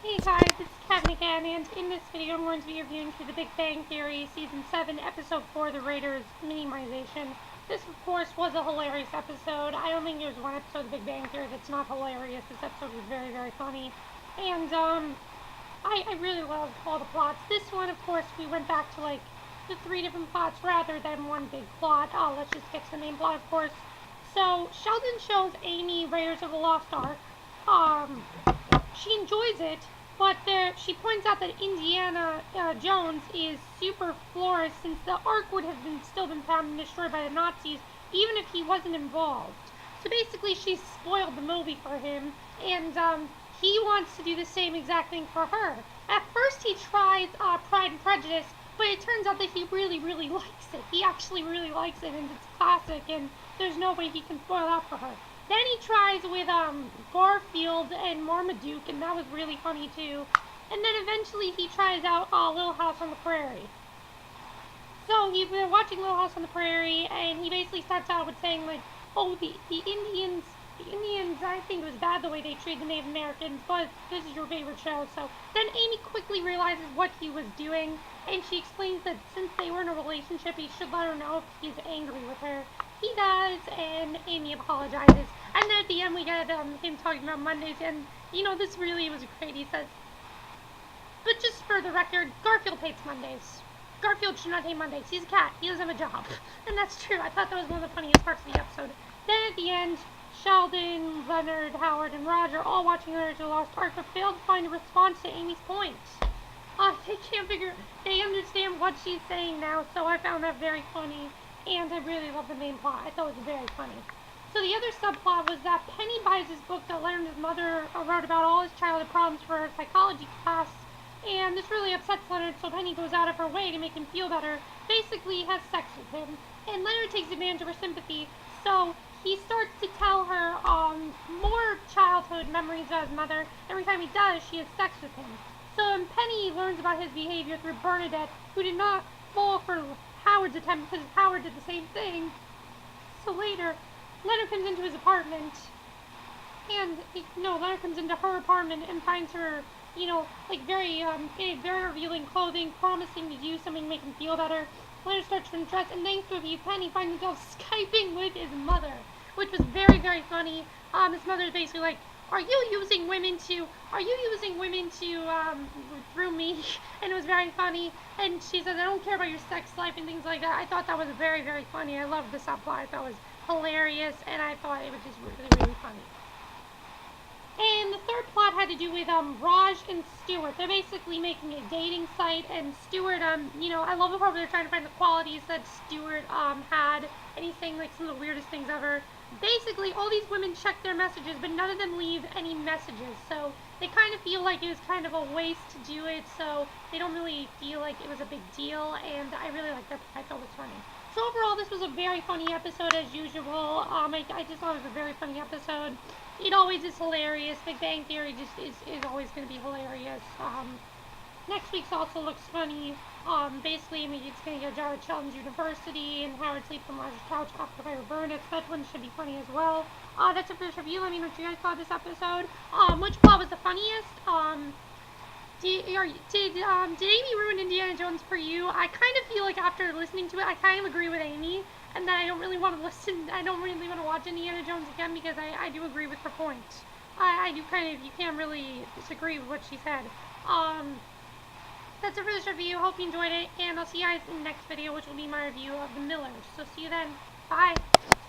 Hey guys, it's Kevin again, and in this video I'm going to be reviewing through The Big Bang Theory Season 7, Episode 4, The Raiders, Minimazation. This, of course, was a hilarious episode. I don't think there's one episode of The Big Bang Theory that's not hilarious. This episode was very, very funny. And, I really loved all the plots. This one, of course, we went back to, like, the 3 different plots rather than one big plot. Let's just get to the main plot, of course. So, Sheldon shows Amy Raiders of the Lost Ark. She enjoys it, but she points out that Indiana Jones is super flawless since the Ark would have still been found and destroyed by the Nazis, even if he wasn't involved. So basically, she's spoiled the movie for him, and he wants to do the same exact thing for her. At first, he tries Pride and Prejudice, but it turns out that he really, really likes it. He actually really likes it, and it's classic, and there's no way he can spoil that for her. Then he tries with Garfield and Marmaduke, and that was really funny too. And then eventually he tries out Little House on the Prairie. So he's been watching Little House on the Prairie, and he basically starts out with saying, like, oh, the Indians, I think it was bad the way they treated the Native Americans, but this is your favorite show. So then Amy quickly realizes what he was doing, and she explains that since they were in a relationship, he should let her know if he's angry with her. He does, and Amy apologizes. And then at the end we get him talking about Mondays, and, you know, this really was great. He says, but just for the record, Garfield hates Mondays. Garfield should not hate Mondays. He's a cat. He doesn't have a job. And that's true. I thought that was one of the funniest parts of the episode. Then at the end, Sheldon, Leonard, Howard, and Roger all watching Raiders of the Lost Ark, but failed to find a response to Amy's point. They understand what she's saying now, so I found that very funny. And I really love the main plot. I thought it was very funny. So the other subplot was that Penny buys this book that Leonard's mother wrote about all his childhood problems for her psychology class. And this really upsets Leonard, so Penny goes out of her way to make him feel better. Basically has sex with him. And Leonard takes advantage of her sympathy, so he starts to tell her more childhood memories of his mother. Every time he does, she has sex with him. So Penny learns about his behavior through Bernadette, who did not fall for Howard's attempt because Howard did the same thing. So later, Leonard comes into his apartment, and Leonard comes into her apartment and finds her, like very revealing clothing, promising to do something to make him feel better. Leonard starts to undress, and thanks to a few Penny, finds himself Skyping with his mother, which was very, very funny. His mother's basically like, Are you using women to through me? And it was very funny. And she says, I don't care about your sex life and things like that. I thought that was very, very funny. I loved the subplot. I thought it was hilarious, and I thought it was just really, really funny. And the third plot had to do with Raj and Stuart. They're basically making a dating site, and Stuart, I love the part where they're trying to find the qualities that Stuart had, and he's saying like some of the weirdest things ever. Basically, all these women check their messages, but none of them leave any messages, so they kind of feel like it was kind of a waste to do it, so they don't really feel like it was a big deal, and I really liked that. I thought it was funny. So overall, this was a very funny episode as usual. I just thought it was a very funny episode. It always is hilarious. Big Bang Theory just is always going to be hilarious. Next week's also looks funny. Basically, it's going to get a job at Sheldon's University, and Howard sleeps on Roger's couch after the fire burned. That one should be funny as well. That's it for this review. Let me know what you guys thought of this episode. Which plot was the funniest? Did Amy ruin Indiana Jones for you? I kind of feel like after listening to it, I kind of agree with Amy, and that I don't really want to I don't really want to watch Indiana Jones again, because I do agree with her point. I do you can't really disagree with what she said. That's it for this review. Hope you enjoyed it, and I'll see you guys in the next video, which will be my review of The Millers. So see you then. Bye!